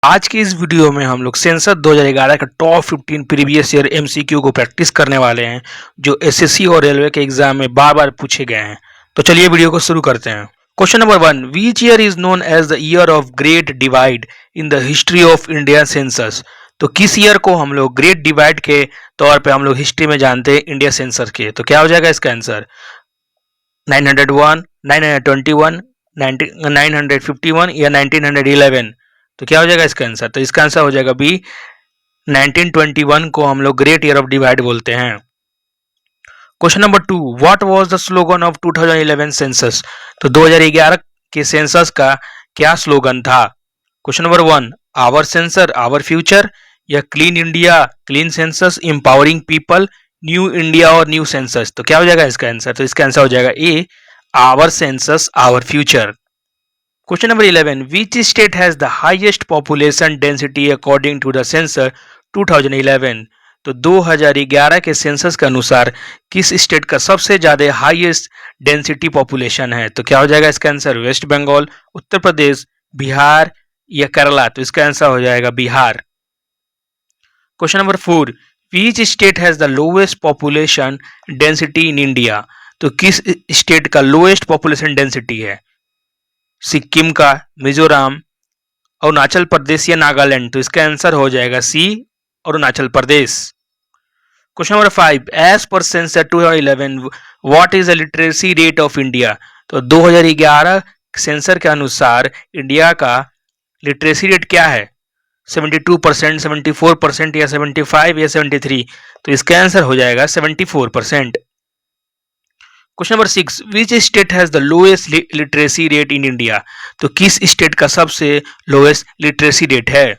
आज की इस वीडियो में हम लोग सेंसर 2011 का टॉप 15 प्रीवियस ईयर एमसीक्यू को प्रैक्टिस करने वाले हैं जो एसएससी और रेलवे के एग्जाम में बार बार पूछे गए हैं। तो चलिए वीडियो को शुरू करते हैं। Question number 1, which year is known as the year of great divide in the history of India census. तो किस ईयर को हम लोग ग्रेट डिवाइड के तौर पे हम लोग हिस्ट्री में जानते हैं इंडिया सेंसस के। तो क्या हो जाएगा इसका आंसर 901, 921, 951 या 1911। तो क्या हो जाएगा इसका आंसर? तो इसका आंसर हो जाएगा बी 1921 को हम लोग ग्रेट ईयर ऑफ डिवाइड बोलते हैं। Question number 2, what was the slogan of 2011 census. तो 2011 के सेंसस का क्या स्लोगन था? Question number 1, our census our future, या clean India clean census, empowering people, new India और न्यू सेंसस। तो क्या हो जाएगा इसका आंसर? तो इसका आंसर हो जाएगा A our census our future. Question number 11. Which state has the highest population density according to the census 2011? तो 2011 के सेंसस के अनुसार किस स्टेट का सबसे ज्यादा हाईएस्ट डेंसिटी पॉपुलेशन है? तो क्या हो जाएगा इसका आंसर? वेस्ट बंगाल, उत्तर प्रदेश, बिहार या केरला। तो इसका आंसर हो जाएगा Bihar. Question number 4, which state has the lowest population density in India. तो किस स्टेट का लोएस्ट पॉपुलेशन डेंसिटी है? सिक्किम का, मिजोरम, अरुणाचल प्रदेश या नागालैंड। तो इसका आंसर हो जाएगा C Arunachal Pradesh. Question number 5, as per census 2011 what is the literacy rate of India. तो 2011 सेंसर के अनुसार इंडिया का लिटरेसी रेट क्या है? 72%, 74% या 75 या 73। तो इसका आंसर हो जाएगा 74%। Question number 6, which state has the lowest literacy rate in India. तो किस स्टेट का सबसे लोएस्ट लिटरेसी रेट है?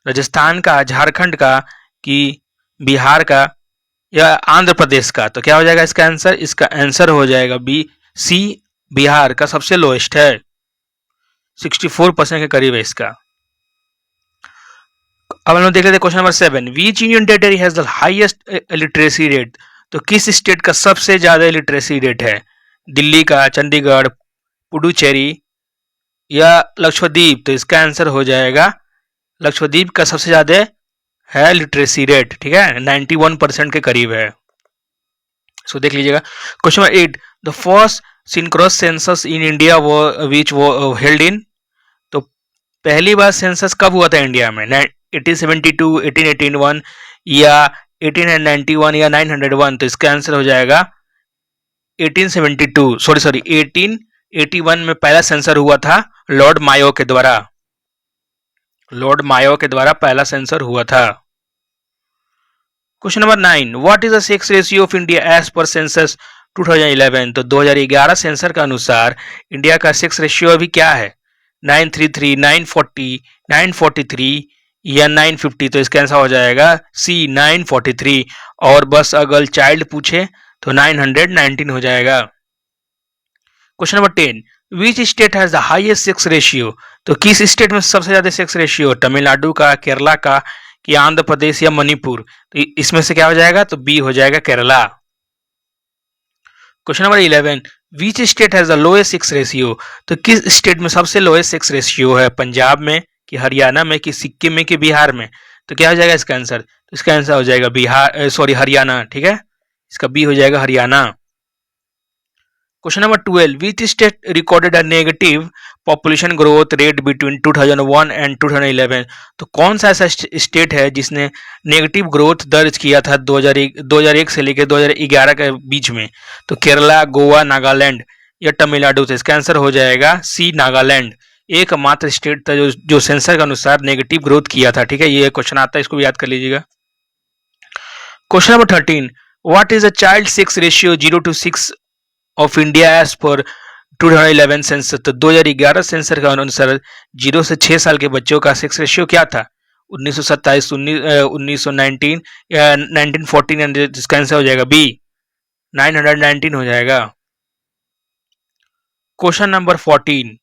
राजस्थान का, झारखंड का, कि बिहार का या आंध्र प्रदेश का। तो क्या हो जाएगा इसका आंसर? इसका आंसर हो जाएगा बी सी बिहार का सबसे लोएस्ट है, 64% के करीब है इसका। अब हम लोग देख लेते हैं question number 7, which union territory has the highest literacy rate. तो किस स्टेट का सबसे ज्यादा लिटरेसी रेट है? दिल्ली का, चंडीगढ़, पुडुचेरी या लक्षद्वीप। तो इसका आंसर हो जाएगा लक्षद्वीप का सबसे ज्यादा है लिटरेसी रेट, ठीक है, 91% के करीब है। सो देख लीजिएगा। Question number 8, the first synchronous census in India which वो हेल्ड इन। तो पहली बार सेंसस कब हुआ था इंडिया में? 1872, 1881 या 1891 या 901। तो इसका आंसर हो जाएगा 1872, सॉरी 1881 में पहला सेंसर हुआ था लॉर्ड मायो के द्वारा। लॉर्ड मायो के द्वारा पहला सेंसर हुआ था। Question number 9, what is the sex ratio of India as per census 2011। तो 2011 सेंसर के अनुसार इंडिया का सेक्स रेशियो अभी क्या है? 933, 940, 943 या 950। तो इसका आंसर हो जाएगा सी 943। और बस अगर चाइल्ड पूछे तो 919 हो जाएगा। Question number 10, which state has the highest sex ratio. तो किस स्टेट में सबसे ज्यादा सेक्स रेशियो? तमिलनाडु का, केरला का, कि आंध्र प्रदेश या मणिपुर। तो इसमें से क्या हो जाएगा? तो बी हो जाएगा Kerala. Question number 11, which state has the lowest sex ratio. तो किस स्टेट में सबसे लोएस्ट सेक्स रेशियो है? पंजाब में, कि हरियाणा में, कि सिक्किम में, कि बिहार में। तो क्या हो जाएगा इसका आंसर? तो इसका आंसर हो जाएगा हरियाणा, ठीक है, इसका बी हो जाएगा Haryana. Question number 12, which state recorded a negative population growth rate between 2001 and 2011। तो कौन सा ऐसा स्टेट है जिसने नेगेटिव ग्रोथ दर्ज किया था 2001 से लेकर 2011 के बीच में? तो केरला, गोवा, नागालैंड या तमिलनाडु। तो इसका आंसर हो जाएगा सी नागालैंड। एकमात्र स्टेट था जो सेंसर के अनुसार नेगेटिव ग्रोथ किया था, ठीक है। ये क्वेश्चन आता है, इसको भी याद कर लीजिएगा। Question number 13, what is the child sex ratio 0 to 6 of India as per 2011 census. तो 2011 सेंसर के अनुसार 0 से 6 साल के बच्चों का सेक्स रेशियो क्या था? 1927, 1919 या 1914। जिसका आंसर हो जाएगा बी 919 हो जाएगा। Question number 14,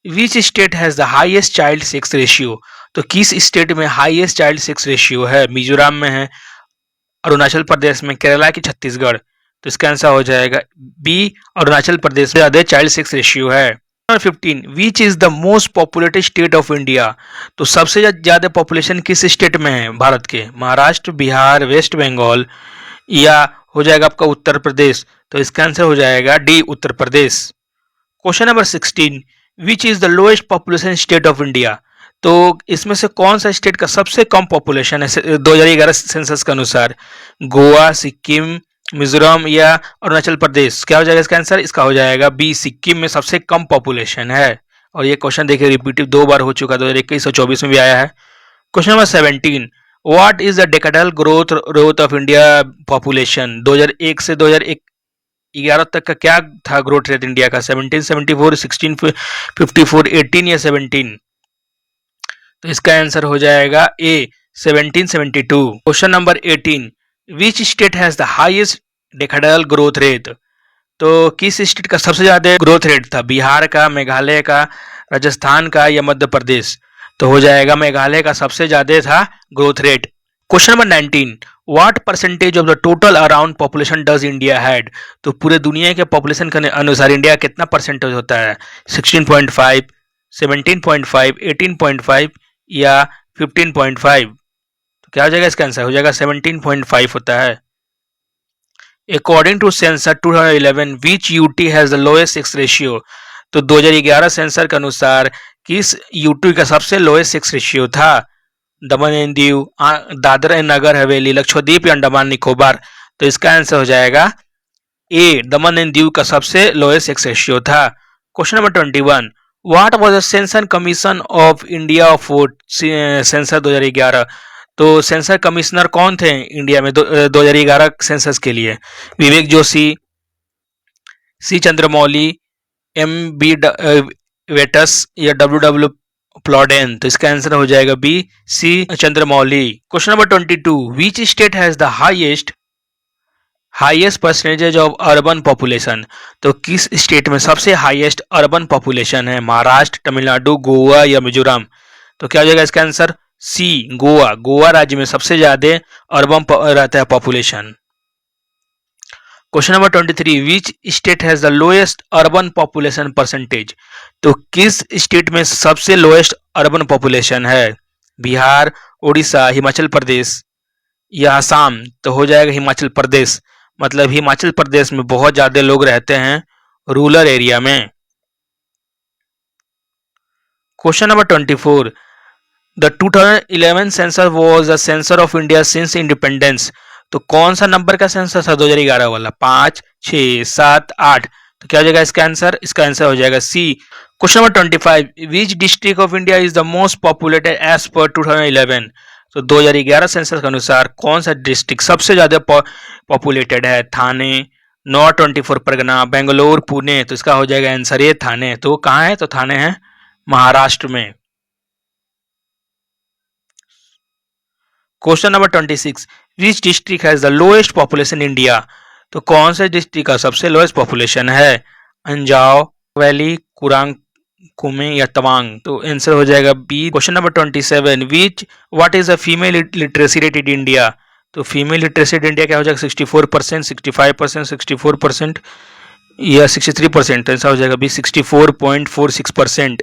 which state has the highest child sex ratio. तो किस स्टेट में हाईएस्ट चाइल्ड सेक्स रेशियो है? मिजोरम में है, अरुणाचल प्रदेश में, केरला की, छत्तीसगढ़। तो इसका आंसर हो जाएगा बी अरुणाचल प्रदेश में ज्यादा चाइल्ड सेक्स रेशियो है। Number 15, which is the most populated state of India? तो सबसे ज्यादा पॉपुलेशन किस स्टेट में है भारत के? महाराष्ट्र, बिहार, वेस्ट बंगाल या हो जाएगा आपका उत्तर प्रदेश? तो इसका आंसर हो जाएगा D, Uttar Pradesh. Question number 16, which is the lowest population state of India? तो इसमें से कौन सा स्टेट का सबसे कम पॉपुलेशन है 2011 सेंसस के अनुसार? गोवा, सिक्किम, मिजोरम या अरुणाचल प्रदेश? क्या हो जाएगा इसका आंसर? इसका हो जाएगा बी, सिक्किम में सबसे कम पॉपुलेशन है। और ये क्वेश्चन देखिए रिपीटिव 2 बार हो चुका है, 2021 और 24 में भी आया है। Question number 17, what is the decadal growth of India population? 2001 से 2011 तक का क्या था ग्रोथ रेट इंडिया का? 1774, 1654, 18 या 17? तो इसका आंसर हो जाएगा ए, 1772। Question number 18, which state has the highest decadal growth rate? तो किस स्टेट का सबसे ज्यादा ग्रोथ रेट था? बिहार का, मेघालय का, राजस्थान का या मध्य प्रदेश? तो हो जाएगा मेघालय का सबसे ज्यादा था growth rate. Question number 19, what percentage of the total around population does India had? तो पूरे दुनिया के पॉपुलेशन के अनुसार इंडिया कितना परसेंटेज होता है? 16.5, 17.5, 18.5 या 15.5? तो क्या हो जाएगा इसका आंसर? हो जाएगा 17.5 होता है। According to sensor 2011, which UT has the lowest sex ratio? तो 2011 सेंसर के अनुसार किस यूटी का सबसे लोएस्ट सेक्स रेशियो था? दमन एंड दीव, दादरा एंड नगर हवेली, लक्षद्वीप या अंडमान निकोबार? तो इसका आंसर हो जाएगा ए, दमन एंड दीव का सबसे लोएस्ट सेक्स रेशियो था। Question number 21, what was the sensor commission of India of sensor 2011? तो सेंसर कमिश्नर कौन थे इंडिया में 2011 सेंसस के लिए? Vivek Joshi, C Chandramouli, M B Yeatts या डब्ल्यू डब्ल्यू प्लॉडेन? तो इसका आंसर हो जाएगा B, C Chandramouli. Question number 22, which state has the highest percentage of urban population? तो किस स्टेट में सबसे हाईएस्ट अर्बन पॉपुलेशन है? महाराष्ट्र, तमिलनाडु, गोवा या मिजोरम? तो क्या हो जाएगा इसका आंसर? सी, गोवा। गोवा राज्य में सबसे ज्यादा अर्बन रहता है population. Question number 23, which state has the lowest urban population percentage? तो किस स्टेट में सबसे लोएस्ट अर्बन पॉपुलेशन है? बिहार, उड़ीसा, हिमाचल प्रदेश या असम? तो हो जाएगा हिमाचल प्रदेश। मतलब हिमाचल प्रदेश में बहुत ज्यादा लोग रहते हैं रूरल एरिया में। Question number 24, the 2011 sensor was the sensor of India since independence? तो कौन सा नंबर का सेंसर था 2011 वाला? 5, 6, 7, 8? तो क्या हो जाएगा इसका आंसर? इसका आंसर हो जाएगा C. Question number 25, which district of India is the most populated as per 2011? तो 2011 सेंसस के अनुसार कौन सा डिस्ट्रिक्ट सबसे ज्यादा पॉपुलेटेड है? थाने, नॉर्थ 24 परगना, बेंगलोर, पुणे? तो इसका हो जाएगा आंसर ये थाने। तो कहाँ है? तो थाने है महाराष्ट्र में। Question number 26, which district has the lowest population India? तो कौन से डिस्ट्रिक्ट का सबसे लोएस्ट पॉपुलेशन है? अंजाव वैली, कुरांग कुमे या तवांग? तो आंसर हो जाएगा B. Question number 27, which what is the female literacy rate in India? तो फीमेल लिटरेसी रेट इंडिया क्या हो जाएगा? 64%, 65%, 64% या 63%? तो आंसर हो जाएगा B, 64.46%।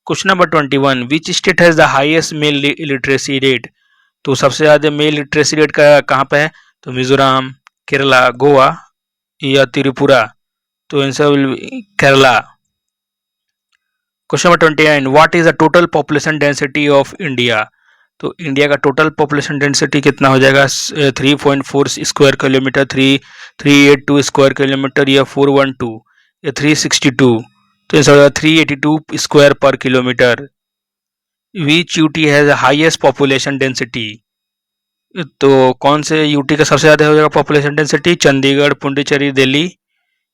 Question number 21, which state has the highest male literacy rate? तो सबसे ज्यादा मेल लिटरेसी रेट का कहाँ पे है? तो मिजोरम, केरला, गोवा या त्रिपुरा? तो answer will be Kerala. Question number 29, what is the total population density of India? तो इंडिया का टोटल पॉपुलेशन डेंसिटी कितना हो जाएगा? 3.4 स्क्वायर किलोमीटर, 382 स्क्वायर किलोमीटर या 412 या 362? तो आंसर होगा 382 square per kilometre. Which UT has highest population density? तो कौन से यूटी का सबसे ज्यादा हो जाएगा पॉपुलेशन डेंसिटी? चंडीगढ़, पुडुचेरी, दिल्ली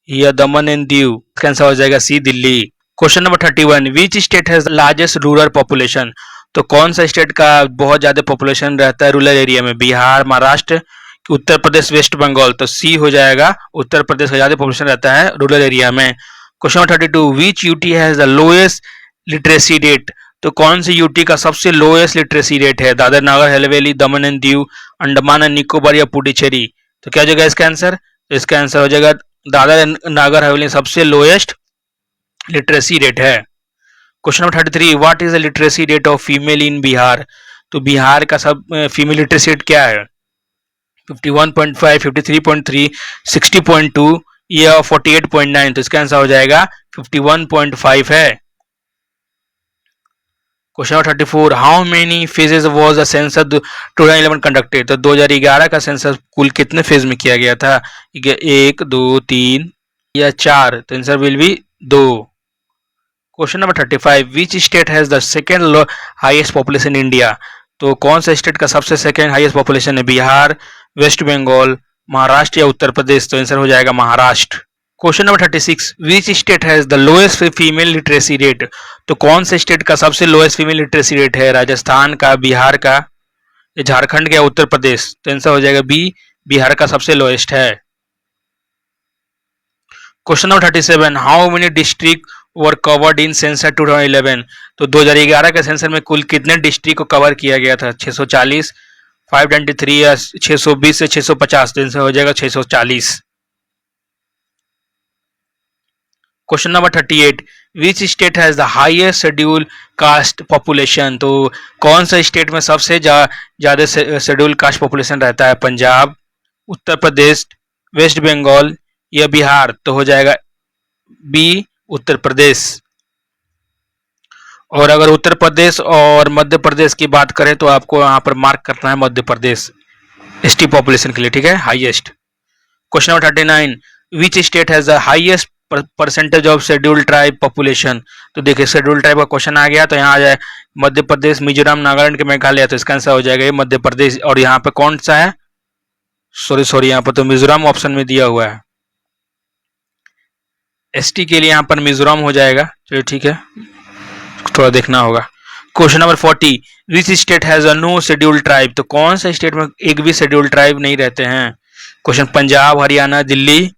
या दमन एंड दीव? आंसर हो जाएगा C, Delhi. Question number 31, which state has largest rural population? तो कौन सा स्टेट का बहुत ज्यादा पॉपुलेशन रहता है रूरल एरिया में? बिहार, महाराष्ट्र, उत्तर प्रदेश, वेस्ट बंगाल? तो सी हो जाएगा, उत्तर प्रदेश का ज्यादा पॉपुलेशन रहता है रूरल एरिया में। Question number 32, which UT has the lowest literacy rate? तो कौन सी यूटी का सबसे लोएस्ट लिटरेसी रेट है? दादर नगर हवेली, दमन एंड दीव, अंडमान एंड निकोबार या पुडुचेरी? तो क्या हो जाएगा इसका आंसर? तो इसका आंसर हो जाएगा दादर नगर हवेली सबसे लोएस्ट लिटरेसी रेट है। Question number 33, what is the literacy rate of female इन बिहार? तो बिहार का सब फीमेल लिटरेसी रेट क्या है? 51.5, 53.3, 60.2 या 48.9? तो इसका आंसर हो जाएगा 51.5 है। Question number 34, how many phases was the census 2011 conducted? तो 2011 का सेंसस कुल कितने फेज में किया गया था? 1, 2, 3 या 4? तो answer will be 2। Question number 35, which state has the second highest population in India? तो कौन सा स्टेट का सबसे सेकेंड हाईएस्ट पॉपुलेशन है? बिहार, वेस्ट बंगाल, महाराष्ट्र या उत्तर प्रदेश? तो आंसर हो जाएगा Maharashtra. Question number 36, which state has the lowest female literacy rate? तो कौन से स्टेट का सबसे लोएस्ट फीमेल लिटरेसी रेट है? राजस्थान का, बिहार का, झारखंड का, उत्तर प्रदेश? तो आंसर हो जाएगा बी, बिहार का सबसे लोएस्ट है। Question number 37, how many district were covered in census 2011? तो 2011 के सेंसस में कुल कितने डिस्ट्रिक्ट को कवर किया गया था? 640, 593 या 620 से 650? तो आंसर हो जाएगा 640। Question number 38, which state has the highest schedule caste population? तो कौन सा स्टेट में सबसे ज्यादा शेड्यूल कास्ट पॉपुलेशन रहता है? पंजाब, उत्तर प्रदेश, वेस्ट बंगाल या बिहार? तो हो जाएगा बी, उत्तर प्रदेश। और अगर उत्तर प्रदेश और मध्य प्रदेश की बात करें तो आपको यहाँ पर मार्क करना है मध्य प्रदेश एसटी पॉपुलेशन के लिए, ठीक है, highest. Question number 39, which state has the highest percentage of schedule tribe population? तो देखिए शेड्यूल ट्राइब का क्वेश्चन आ गया तो यहाँ आ जाए मध्य प्रदेश, मिजोरम, नागालैंड के मेघालय? तो इसका आंसर हो जाएगा मध्य प्रदेश। और यहाँ पे कौन सा है? सॉरी यहाँ पर तो मिजोरम ऑप्शन में दिया हुआ है। एसटी के लिए यहाँ पर मिजोरम हो जाएगा। चलिए ठीक है, थोड़ा देखना होगा। Question number 40, which state has a no schedule tribe? तो कौन सा स्टेट में एक भी शेड्यूल ट्राइब नहीं रहते हैं? क्वेश्चन, पंजाब, हरियाणा, दिल्ली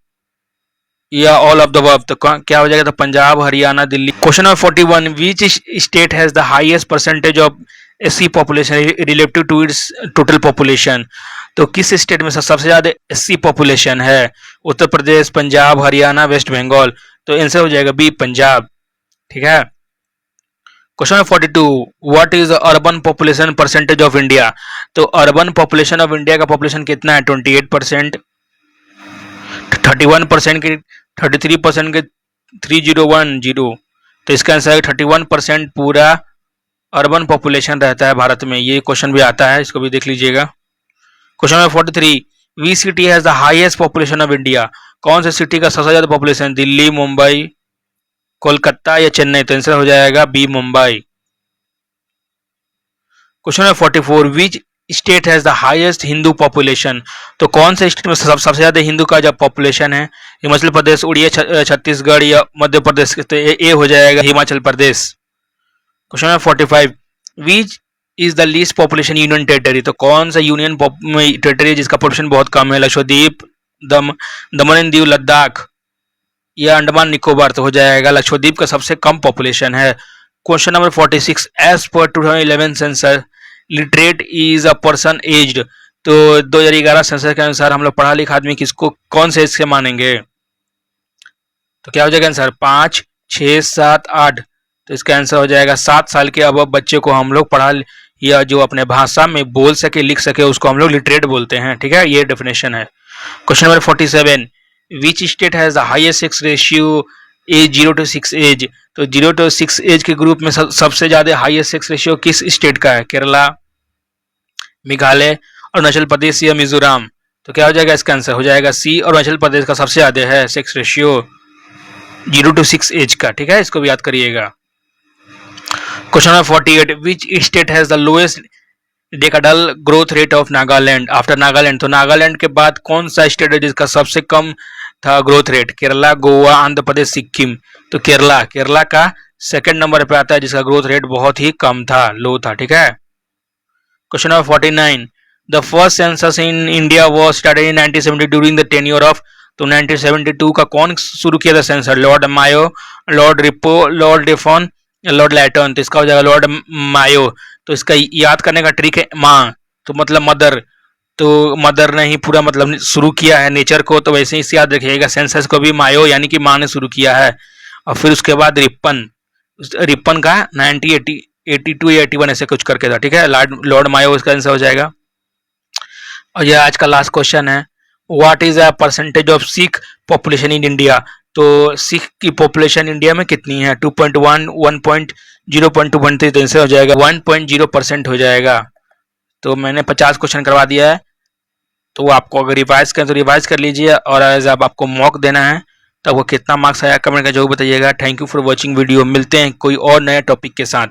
या ऑल ऑफ द अबव? तो क्या हो जाएगा? तो Punjab, Haryana, Delhi. Question number 41, which state has the highest percentage of SC population relative to its total population? तो किस स्टेट में सबसे ज्यादा एससी पॉपुलेशन है? उत्तर प्रदेश, पंजाब, हरियाणा, वेस्ट बंगाल? तो आंसर हो जाएगा बी, पंजाब, ठीक है। Question number 42, what is the urban population percentage of India? तो अर्बन पॉपुलेशन ऑफ इंडिया का पॉपुलेशन कितना है? 28%, 31% के, 33% के, 3010? तो इसका आंसर है 31% पूरा अर्बन पॉपुलेशन रहता है भारत में। ये क्वेश्चन भी आता है, इसको भी देख लीजिएगा। Question number 43, we city has the highest population of India? कौन सी सिटी का सबसे ज्यादा पॉपुलेशन? दिल्ली, मुंबई, कोलकाता या चेन्नई? तो आंसर हो जाएगा B, Mumbai. Question number 44, which state has the highest Hindu population? तो कौन से स्टेट में सबसे ज्यादा हिंदू का जब पॉपुलेशन है? हिमाचल प्रदेश, उड़िया, छत्तीसगढ़ या मध्य प्रदेश? तो ए हो जाएगा Himachal Pradesh. Question number 45, which is the least population union territory? तो कौन सा यूनियन टेरिटरी है जिसका पॉपुलेशन बहुत कम है? लक्षद्वीप, दमन एंड दीव, लद्दाख या अंडमान निकोबार? तो हो जाएगा लक्षद्वीप का सबसे कम पॉपुलेशन है। Question number 46, as per 2011 census literate is a person aged? तो 2011 सेंसस के अनुसार हम लोग पढ़ा लिखा आदमी किसको कौन से एज से मानेंगे? तो क्या हो जाएगा आंसर? 5, 6, 7, 8? तो इसका आंसर हो जाएगा 7 साल के अब बच्चे को हम लोग पढ़ा या जो अपने भाषा में बोल सके, लिख सके, उसको हम लोग लिटरेट बोलते हैं, ठीक है, ये डेफिनेशन है। Question number 47, which state has the highest sex ratio as 0 to 6 age? तो 0 to 6 एज के ग्रुप में सबसे ज्यादा हाईएस्ट सेक्स रेशियो किस स्टेट का है? केरला, मेघालय, अरुणाचल प्रदेश या मिजोरम? तो क्या हो जाएगा? इसका आंसर हो जाएगा सी, अरुणाचल प्रदेश का सबसे ज्यादा है सेक्स रेशियो 0 to 6 एज का, ठीक है, इसको भी याद करिएगा। Question number 48, which state has the lowest decadal growth rate of Nagaland after Nagaland? तो नागालैंड के बाद कौन सा स्टेट है जिसका सबसे कम था ग्रोथ रेट? केरला, गोवा, आंध्र प्रदेश, सिक्किम? तो केरला का सेकंड नंबर पे आता है जिसका ग्रोथ रेट बहुत ही कम था, लो था, ठीक है। Question number 49, the first census in India was started in 1970 during the tenure of? तो 1972 का कौन शुरू किया था census? Lord Mayo, Lord Ripon, Lord Dufferin, Lord Lytton? तो इसका हो जाएगा लॉर्ड मायो। तो इसका याद करने का ट्रिक है माँ, तो मतलब मदर, तो मदर ने ही पूरा मतलब शुरू किया है नेचर को, तो वैसे ही याद रखिएगा सेंसस को भी मायो यानी कि माँ ने शुरू किया है। और फिर उसके बाद रिपन, रिपन का 90 80 82 या 81 ऐसे कुछ करके था, ठीक है। लॉर्ड मायो इसका आंसर हो जाएगा। और यह आज का लास्ट क्वेश्चन है, what is a percentage of Sikh population in India. तो सिख की पॉपुलेशन इंडिया में कितनी है, 2.1, 1.0, 2.3 से हो जाएगा 1.0% हो जाएगा। तो मैंने 50 क्वेश्चन करवा दिया है, तो आपको अगर रिवाइज करें तो रिवाइज कर लीजिए, और जब आपको मॉक देना है तो आपको कितना मार्क्स आया कमेंट का जरूर बताइएगा। Thank you for watching video, मिलते हैं कोई और नए टॉपिक के साथ।